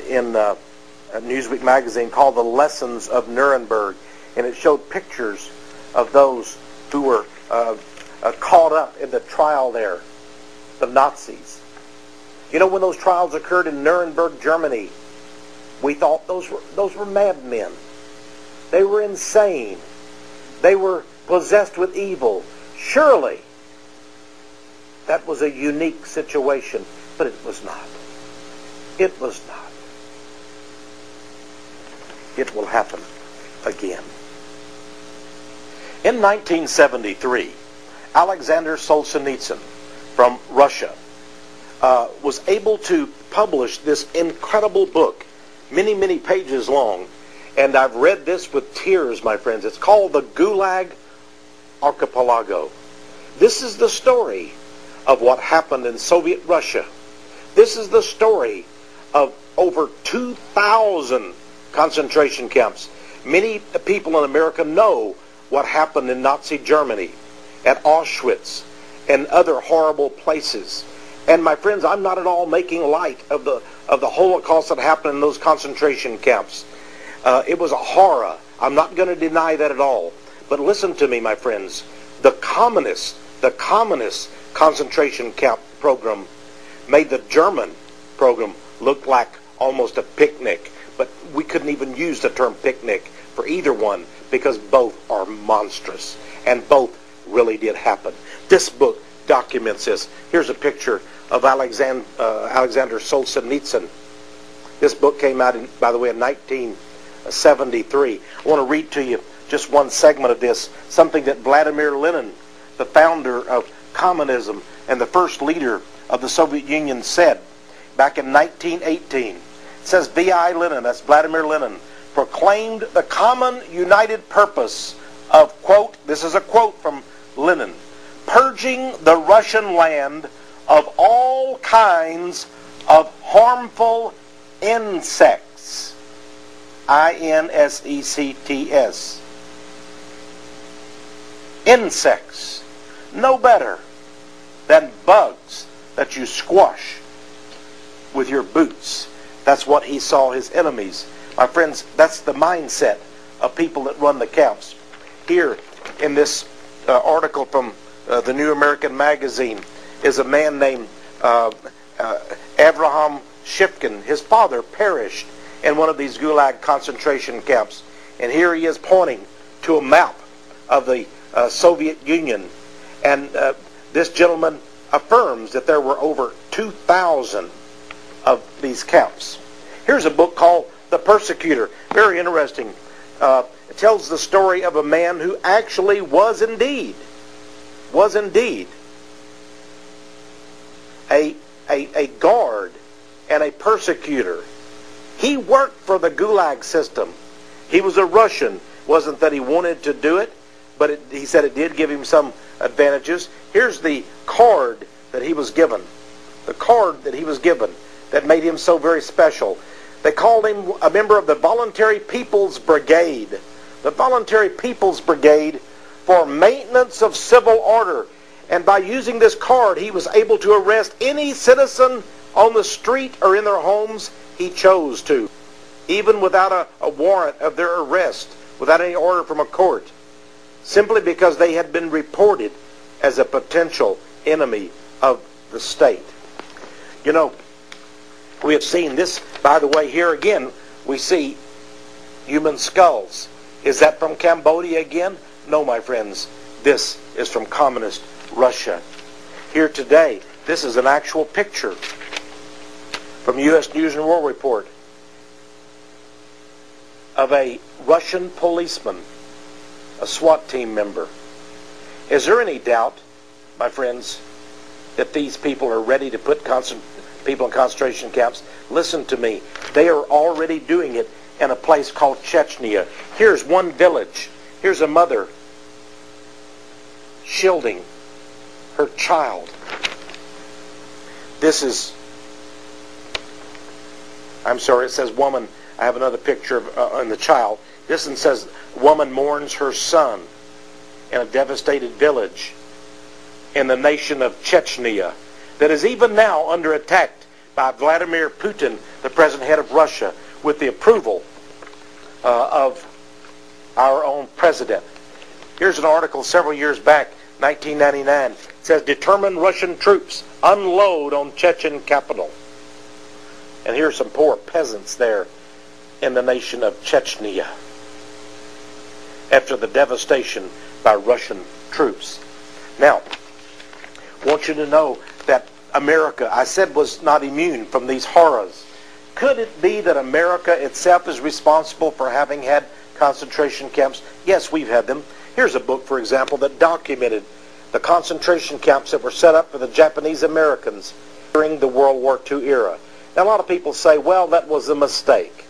in Newsweek magazine called The Lessons of Nuremberg, and it showed pictures of those who were caught up in the trial there, the Nazis. You know, when those trials occurred in Nuremberg, Germany, we thought those were madmen. They were insane. They were possessed with evil. Surely that was a unique situation, but it was not. It was not. It will happen again. In 1973, Alexander Solzhenitsyn from Russia was able to publish this incredible book, many, many pages long, and I've read this with tears, my friends. It's called The GULAG Archipelago. This is the story of what happened in Soviet Russia. This is the story of over 2,000 concentration camps. Many people in America know what happened in Nazi Germany, at Auschwitz, and other horrible places. And my friends, I'm not at all making light of the Holocaust that happened in those concentration camps. It was a horror. I'm not going to deny that at all. But listen to me, my friends. The communist concentration camp program made the German program look like almost a picnic. But we couldn't even use the term picnic for either one because both are monstrous. And both really did happen. This book documents this. Here's a picture of Alexander Solzhenitsyn. This book came out, by the way, in 1973. I want to read to you just one segment of this, something that Vladimir Lenin, the founder of communism and the first leader of the Soviet Union, said back in 1918. It says, V.I. Lenin, that's Vladimir Lenin, proclaimed the common united purpose of, quote, this is a quote from Lenin, purging the Russian land of all kinds of harmful insects. I-N-S-E-C-T-S. Insects. No better than bugs that you squash with your boots. That's what he saw his enemies. My friends, that's the mindset of people that run the camps. Here in this article from the New American Magazine is a man named Avraham Shipkin. His father perished in one of these Gulag concentration camps. And here he is pointing to a map of the Soviet Union. And this gentleman affirms that there were over 2,000 of these camps. Here's a book called The Persecutor. Very interesting. It tells the story of a man who actually was indeed a guard and a persecutor. He worked for the Gulag system. He was a Russian. Wasn't that he wanted to do it, but he said it did give him some advantages. Here's the card that he was given. The card that he was given that made him so very special. They called him a member of the Voluntary People's Brigade. The Voluntary People's Brigade for maintenance of civil order. And by using this card, he was able to arrest any citizen on the street or in their homes he chose to, even without a warrant of their arrest, without any order from a court, simply because they had been reported as a potential enemy of the state. You know, we have seen this, by the way, here again, we see human skulls. Is that from Cambodia again? No, my friends. This is from communist Russia. Here today, this is an actual picture from U.S. News and World Report of a Russian policeman, a SWAT team member. Is there any doubt, my friends, that these people are ready to put people in concentration camps? Listen to me. They are already doing it in a place called Chechnya. Here's one village. Here's a mother shielding her child. This is, I'm sorry, it says woman. I have another picture of the child. This one says woman mourns her son in a devastated village in the nation of Chechnya that is even now under attack by Vladimir Putin, the present head of Russia, with the approval of our own president. Here's an article several years back, 1999. It says, determined Russian troops unload on Chechen capital. And here's some poor peasants there in the nation of Chechnya after the devastation by Russian troops. Now, I want you to know that America, I said, was not immune from these horrors. Could it be that America itself is responsible for having had concentration camps? Yes, we've had them. Here's a book, for example, that documented the concentration camps that were set up for the Japanese Americans during the World War II era. Now, a lot of people say, well, that was a mistake.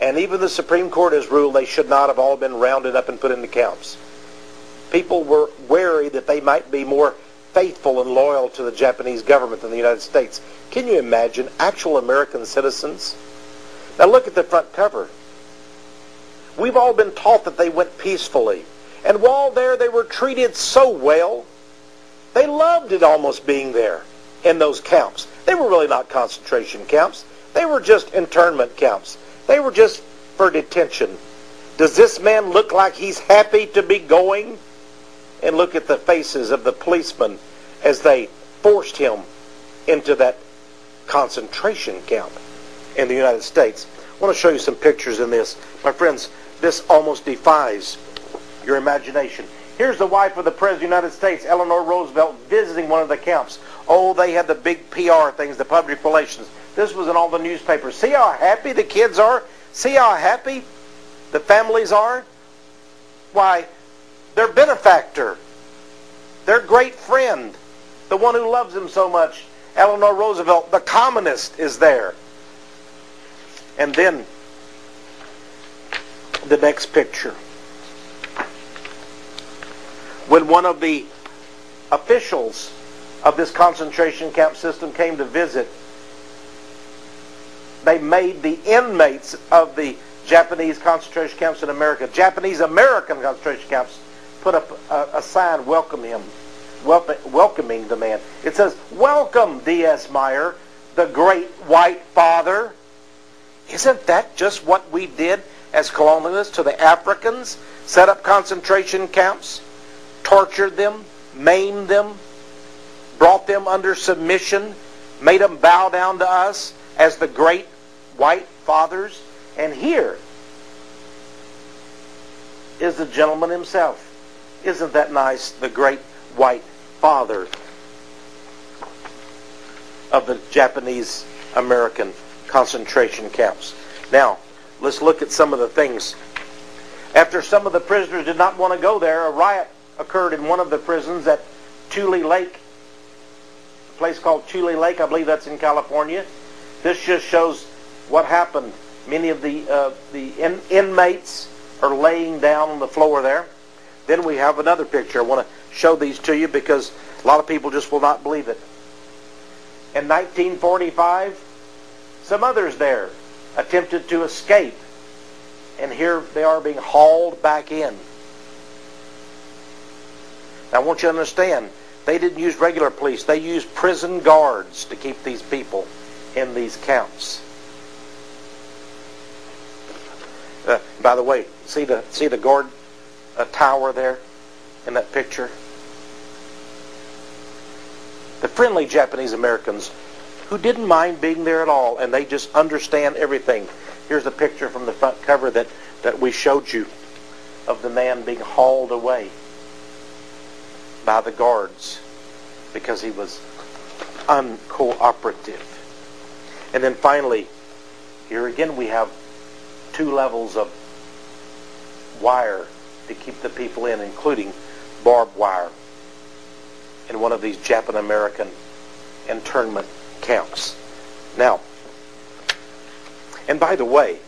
And even the Supreme Court has ruled they should not have all been rounded up and put into camps. People were wary that they might be more faithful and loyal to the Japanese government than the United States. Can you imagine actual American citizens? Now look at the front cover. We've all been taught that they went peacefully. And while there, they were treated so well. They loved it almost being there in those camps. They were really not concentration camps. They were just internment camps. They were just for detention. Does this man look like he's happy to be going? And look at the faces of the policemen as they forced him into that concentration camp in the United States. I want to show you some pictures in this. My friends, this almost defies your imagination. Here's the wife of the President of the United States, Eleanor Roosevelt, visiting one of the camps. Oh, they had the big PR things, the public relations. This was in all the newspapers. See how happy the kids are? See how happy the families are? Why, their benefactor, their great friend, the one who loves them so much, Eleanor Roosevelt, the communist, is there. And then the next picture. When one of the officials of this concentration camp system came to visit, they made the inmates of the Japanese concentration camps in America, Japanese American concentration camps, put up a sign welcoming the man. It says, "Welcome, D.S. Meyer, the great white father." Isn't that just what we did as colonialists to the Africans? Set up concentration camps, tortured them, maimed them, brought them under submission, made them bow down to us as the great white fathers. And here is the gentleman himself. Isn't that nice? The great white father of the Japanese American concentration camps. Now, let's look at some of the things. After some of the prisoners did not want to go there, a riot occurred in one of the prisons at Tule Lake, a place called Tule Lake. I believe that's in California. This just shows what happened. Many of the inmates are laying down on the floor there. Then we have another picture. I want to show these to you because a lot of people just will not believe it. In 1945, some others there attempted to escape. And here they are being hauled back in. Now I want you to understand, they didn't use regular police. They used prison guards to keep these people in these camps. By the way, see the guard tower there in that picture? The friendly Japanese Americans who didn't mind being there at all, and they just understand everything. Here's a picture from the front cover that we showed you of the man being hauled away by the guards because he was uncooperative. And then finally, here again we have 2 levels of wire to keep the people in, including barbed wire in one of these Japan-American internment camps. Now, and by the way,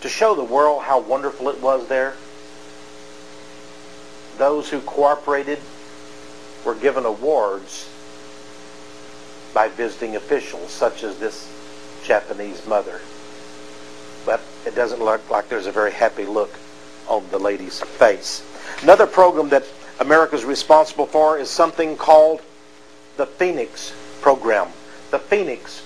to show the world how wonderful it was there, those who cooperated were given awards by visiting officials, such as this Japanese mother. But it doesn't look like there's a very happy look on the lady's face. Another program that America is responsible for is something called the Phoenix program. The Phoenix